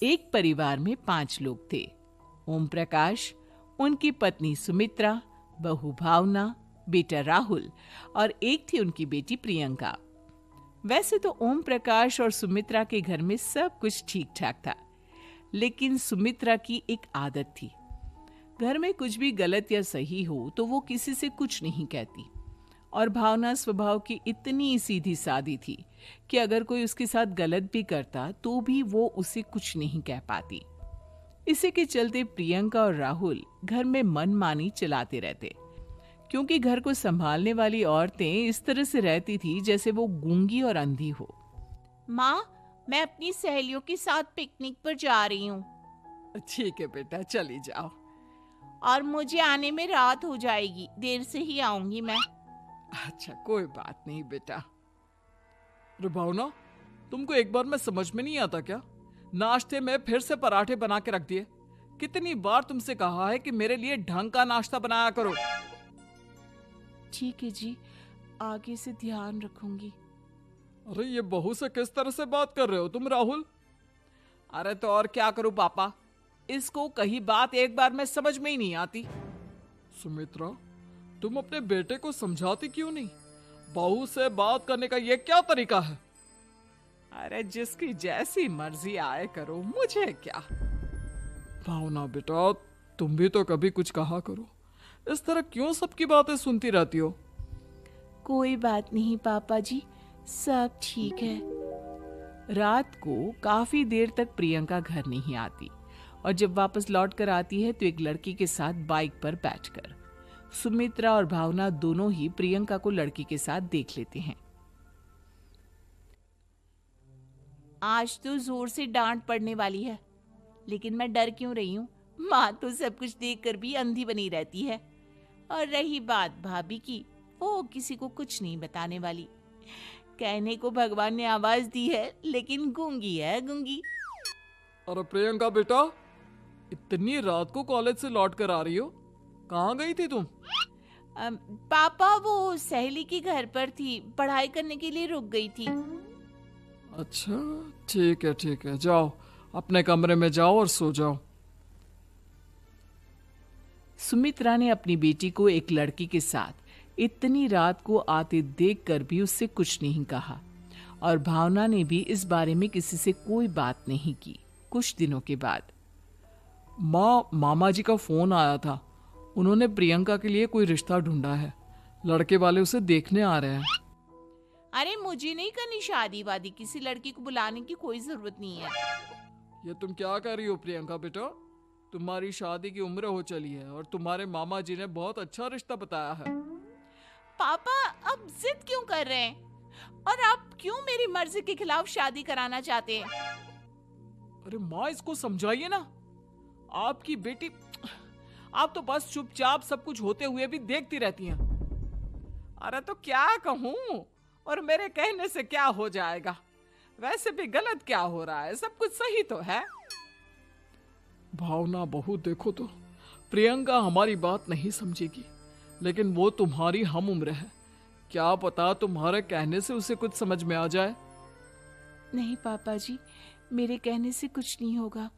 एक परिवार में 5 लोग थे। ओम प्रकाश, उनकी पत्नी सुमित्रा, बहू भावना, बेटा राहुल और एक थी उनकी बेटी प्रियंका। वैसे तो ओम प्रकाश और सुमित्रा के घर में सब कुछ ठीक ठाक था, लेकिन सुमित्रा की एक आदत थी। घर में कुछ भी गलत या सही हो तो वो किसी से कुछ नहीं कहती। और भावना स्वभाव की इतनी सीधी सादी थी कि अगर कोई उसके साथ गलत भी करता तो भी वो उसे कुछ नहीं कह पाती। इसी के चलते प्रियंका और राहुल घर में मनमानी चलाते रहते, क्योंकि घर को संभालने वाली औरतें इस तरह से रहती थी जैसे वो गूंगी और अंधी हो। माँ, मैं अपनी सहेलियों के साथ पिकनिक पर जा रही हूँ ठीक है बेटा, चली जाओ। और मुझे आने में रात हो जाएगी, देर से ही आऊंगी मैं। अच्छा, कोई बात नहीं बेटा। अरे भावना, तुमको एक बार में समझ में नहीं आता क्या? नाश्ते में फिर से पराठे बना के रख दिए। कितनी बार तुमसे कहा है कि मेरे लिए ढंग का नाश्ता बनाया करो। ठीक है जी, आगे से ध्यान रखूंगी। अरे ये बहू से किस तरह से बात कर रहे हो तुम राहुल? अरे तो और क्या करूं पापा, इसको कही बात एक बार में समझ में ही नहीं आती। सुमित्रा, तुम अपने बेटे को समझाती क्यों नहीं? बहू से बात करने का ये क्या तरीका है? अरे जिसकी जैसी मर्जी आए करो, मुझे क्या। भावना बेटा, तुम भी तो कभी कुछ कहा करो। इस तरह क्यों सबकी बातें सुनती रहती हो? कोई बात नहीं पापा जी, सब ठीक है। रात को काफी देर तक प्रियंका घर नहीं आती और जब वापस लौट कर आती है तो एक लड़की के साथ बाइक पर बैठकर। सुमित्रा और भावना दोनों ही प्रियंका को लड़की के साथ देख लेते हैं। आज तो जोर से डांट पड़ने वाली है, लेकिन मैं डर क्यों रही हूँ? माँ तो सब कुछ देखकर भी अंधी बनी रहती है। और रही बात भाभी की, वो किसी को कुछ नहीं बताने वाली। कहने को भगवान ने आवाज दी है, लेकिन गूंगी है गूंगी। अरे प्रियंका बेटा, इतनी रात को कॉलेज से लौट कर आ रही हो? कहाँ गई थी तुम? पापा, वो सहेली के घर पर थी, पढ़ाई करने के लिए रुक गई थी। अच्छा, ठीक है, जाओ अपने कमरे में जाओ और सो जाओ। सुमित्रा ने अपनी बेटी को एक लड़की के साथ इतनी रात को आते देखकर भी उससे कुछ नहीं कहा और भावना ने भी इस बारे में किसी से कोई बात नहीं की। कुछ दिनों के बाद मामा जी का फोन आया था। उन्होंने प्रियंका के लिए कोई रिश्ता ढूंढा है। लड़के वाले उसे देखने आ रहे हैं। अरे मुझे नहीं करनी शादी वादी, किसी लड़की को बुलाने की कोई जरूरत नहीं है। ये तुम क्या कर रही हो प्रियंका बेटा? तुम्हारी शादी की उम्र हो चली है और तुम्हारे मामा जी ने बहुत अच्छा रिश्ता बताया है। पापा, अब जिद क्यों कर रहे हैं? और आप क्यों मेरी मर्जी के खिलाफ शादी कराना चाहते हैं? अरे माँ, इसको समझाइए ना। आपकी बेटी, आप तो बस चुपचाप सब कुछ होते हुए भी देखती रहती हैं। अरे तो क्या कहूँ, और मेरे कहने से क्या हो जाएगा? वैसे भी गलत क्या हो रहा है, सब कुछ सही तो है। भावना बहू, देखो तो प्रियंका हमारी बात नहीं समझेगी, लेकिन वो तुम्हारी हम उम्र है। क्या पता तुम्हारे कहने से उसे कुछ समझ में आ जाए। नहीं पापा जी, मेरे कहने से कुछ नहीं होगा।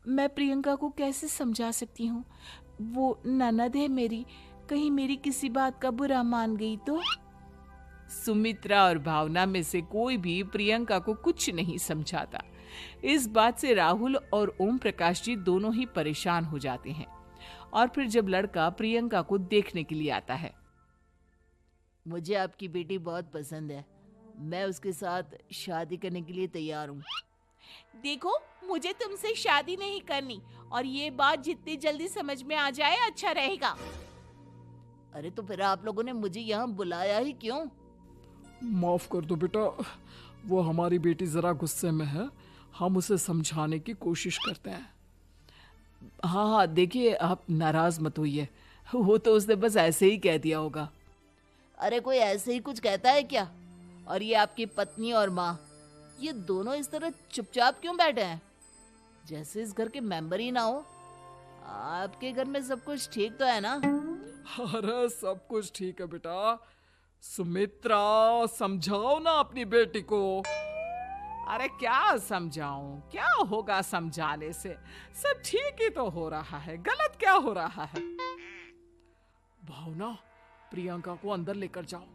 मैं प्रियंका को कैसे समझा सकती हूँ? वो ननद है मेरी, कहीं मेरी किसी बात का बुरा मान गई तो? सुमित्रा और भावना में से कोई भी प्रियंका को कुछ नहीं समझाता। इस बात से राहुल और ओम प्रकाश जी दोनों ही परेशान हो जाते हैं। और फिर जब लड़का प्रियंका को देखने के लिए आता है, मुझे आपकी बेटी बहुत पसंद है, मैं उसके साथ शादी करने के लिए तैयार हूँ। देखो, मुझे तुमसे शादी नहीं करनी, और ये बात जितनी जल्दी समझ में आ जाए अच्छा रहेगा। अरे तो फिर आप लोगों ने मुझे यहाँ बुलाया ही क्यों? माफ कर दो बेटा, वो हमारी बेटी जरा गुस्से में है, हम उसे समझाने की कोशिश करते हैं। हाँ, देखिए आप नाराज मत होइए, वो तो उसने बस ऐसे ही कह दिया होगा। अरे कोई ऐसे ही कुछ कहता है क्या? और ये आपकी पत्नी और माँ, ये दोनों इस तरह चुपचाप क्यों बैठे हैं, जैसे इस घर के मेंबर ही ना हो? आपके घर में सब कुछ ठीक तो है ना? अरे सब कुछ ठीक है बेटा। सुमित्रा, समझाओ ना अपनी बेटी को। अरे क्या समझाऊं, क्या होगा समझाने से? सब ठीक ही तो हो रहा है, गलत क्या हो रहा है? भावना, प्रियंका को अंदर लेकर जाओ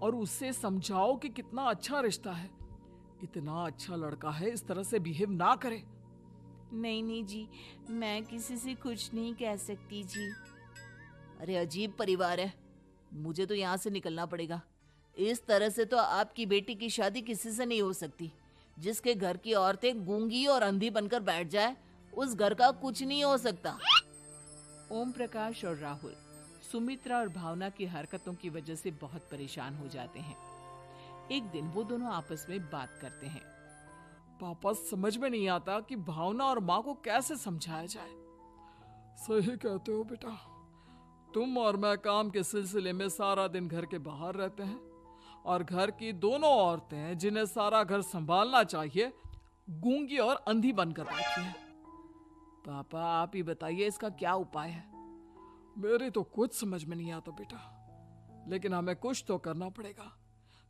और उससे समझाओ कि कितना अच्छा रिश्ता है। इतना अच्छा लड़का है, इस तरह से बिहेव ना करे। नहीं नहीं जी, मैं किसी से कुछ नहीं कह सकती जी। अरे अजीब परिवार है, मुझे तो यहाँ से निकलना पड़ेगा। इस तरह से तो आपकी बेटी की शादी किसी से नहीं हो सकती। जिसके घर की औरतें गूंगी और अंधी बनकर बैठ जाए, उस घर का कुछ नहीं हो सकता। ओम प्रकाश और राहुल सुमित्रा और भावना की हरकतों की वजह से बहुत परेशान हो जाते हैं। एक दिन वो दोनों आपस में बात करते हैं। पापा, समझ में नहीं आता कि भावना और माँ को कैसे समझाया जाए। सही कहते हो बेटा, तुम और मैं काम के सिलसिले में सारा दिन घर के बाहर रहते हैं और घर की दोनों औरतें जिन्हें सारा घर संभालना चाहिए, गूंगी और अंधी बनकर बैठी हैं। पापा, आप ही बताइए इसका क्या उपाय है? मेरी तो कुछ समझ में नहीं आता बेटा, लेकिन हमें कुछ तो करना पड़ेगा,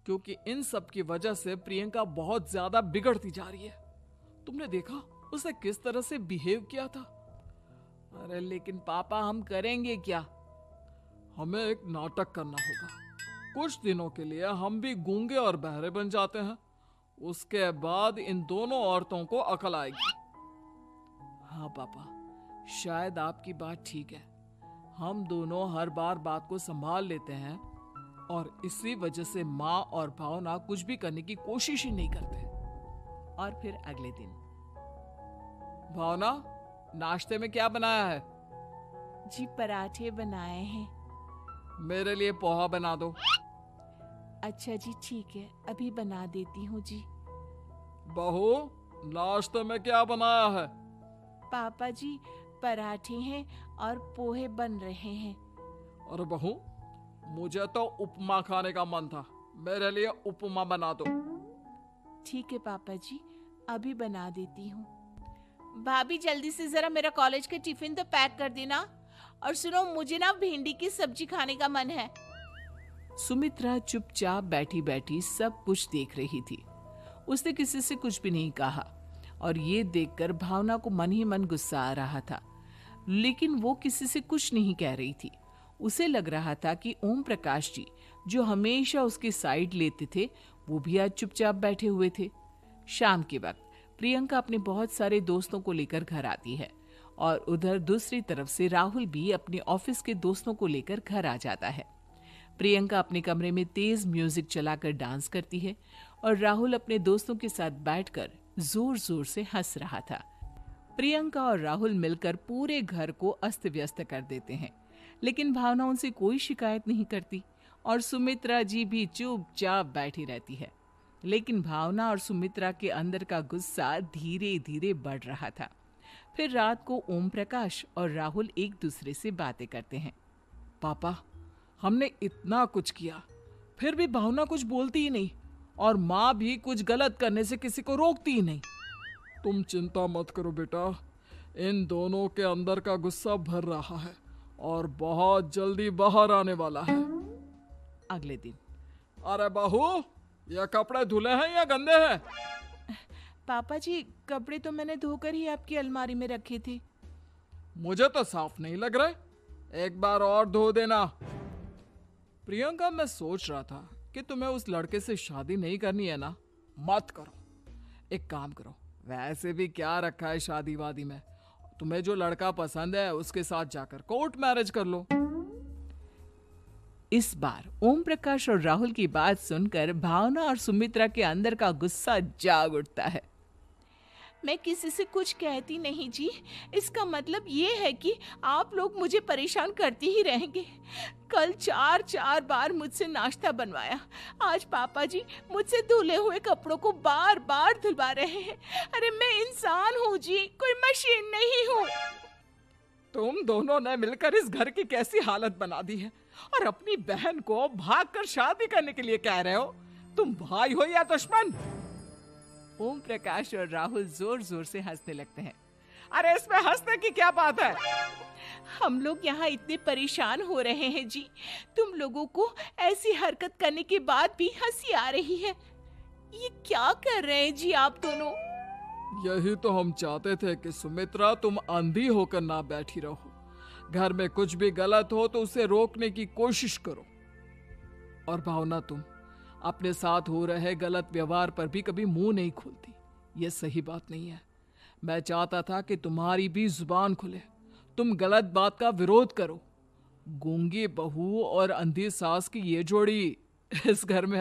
क्योंकि इन सब की वजह से प्रियंका बहुत ज्यादा बिगड़ती जा रही है। तुमने देखा उसने किस तरह से बिहेव किया था। अरे लेकिन पापा, हम करेंगे क्या? हमें एक नाटक करना होगा। कुछ दिनों के लिए हम भी गूंगे और बहरे बन जाते हैं, उसके बाद इन दोनों औरतों को अकल आएगी। हाँ पापा, शायद आपकी बात ठीक है। हम दोनों हर बार बात को संभाल लेते हैं और इसी वजह से माँ और भावना कुछ भी करने की कोशिश ही नहीं करते। और फिर अगले दिन, भावना, नाश्ते में क्या बनाया है? जी पराठे बनाए हैं। मेरे लिए पोहा बना दो। अच्छा जी ठीक है, अभी बना देती हूँ जी। बहू, नाश्ते में क्या बनाया है? पापा जी, पराठे हैं और पोहे बन रहे हैं। अरे बहू, मुझे तो उपमा खाने का मन था, मेरे लिए उपमा बना दो। ठीक है पापा जी, अभी बना देती हूँ। भाभी, जल्दी से जरा मेरा कॉलेज का टिफिन तो पैक कर देना। और सुनो, मुझे ना भिंडी की सब्जी खाने का मन है। सुमित्रा चुपचाप बैठी बैठी सब कुछ देख रही थी। उसने किसी से कुछ भी नहीं कहा और ये देखकर भावना को मन ही मन गुस्सा आ रहा था, लेकिन वो किसी से कुछ नहीं कह रही थी। उसे लग रहा था कि ओम प्रकाश जी, जो हमेशा उसकी साइड लेते थे, वो भी आज चुपचाप बैठे हुए थे। शाम के वक्त प्रियंका अपने बहुत सारे दोस्तों को लेकर घर आती है और उधर दूसरी तरफ से राहुल भी अपने ऑफिस के दोस्तों को लेकर घर आ जाता है। प्रियंका अपने कमरे में तेज म्यूजिक चलाकर डांस करती है और राहुल अपने दोस्तों के साथ बैठकर जोर जोर से हंस रहा था। प्रियंका और राहुल मिलकर पूरे घर को अस्त व्यस्त कर देते हैं, लेकिन भावना उनसे कोई शिकायत नहीं करती और सुमित्रा जी भी चुपचाप बैठी रहती है। लेकिन भावना और सुमित्रा के अंदर का गुस्सा धीरे धीरे बढ़ रहा था। फिर रात को ओम प्रकाश और राहुल एक दूसरे से बातें करते हैं। पापा, हमने इतना कुछ किया, फिर भी भावना कुछ बोलती ही नहीं और माँ भी कुछ गलत करने से किसी को रोकती ही नहीं। तुम चिंता मत करो बेटा, इन दोनों के अंदर का गुस्सा भर रहा है और बहुत जल्दी बाहर आने वाला है। अगले दिन, अरे बहू, ये कपड़े धुले हैं या गंदे हैं? पापा जी, कपड़े तो मैंने धोकर ही आपकी अलमारी में रखे थे। मुझे तो साफ नहीं लग रहे, एक बार और धो देना। प्रियंका, मैं सोच रहा था कि तुम्हें उस लड़के से शादी नहीं करनी है ना, मत करो। एक काम करो, वैसे भी क्या रखा है शादी वादी में, तुम्हें जो लड़का पसंद है उसके साथ जाकर कोर्ट मैरिज कर लो। इस बार ओम प्रकाश और राहुल की बात सुनकर भावना और सुमित्रा के अंदर का गुस्सा जाग उठता है। मैं किसी से कुछ कहती नहीं जी, इसका मतलब ये है कि आप लोग मुझे परेशान करते ही रहेंगे। कल 4 बार मुझसे नाश्ता बनवाया, आज पापा जी मुझसे धुले हुए कपड़ों को बार बार धुलवा रहे हैं। अरे मैं इंसान हूँ जी, कोई मशीन नहीं हूँ। तुम दोनों ने मिलकर इस घर की कैसी हालत बना दी है और अपनी बहन को भागकर शादी करने के लिए कह रहे हो। तुम भाई हो या दुश्मन? ओम प्रकाश और राहुल जोर जोर से हंसने लगते हैं। अरे इसमें हंसने की क्या बात है? हम लोग यहाँ इतने परेशान हो रहे हैं जी, तुम लोगों को ऐसी हरकत करने के बाद भी हंसी आ रही है। ये क्या कर रहे हैं जी आप दोनों? यही तो हम चाहते थे कि सुमित्रा तुम अंधी होकर ना बैठी रहो। घर में कुछ भी गलत हो तो उसे रोकने की कोशिश करो। और भावना, तुम अपने साथ हो रहे गलत व्यवहार पर भी कभी मुंह नहीं खोलती। यह सही बात नहीं है। मैं चाहता था कि तुम्हारी भी जुबान खुले, तुम गलत बात का विरोध करो। गूंगी बहू और अंधी सास की ये जोड़ी इस घर में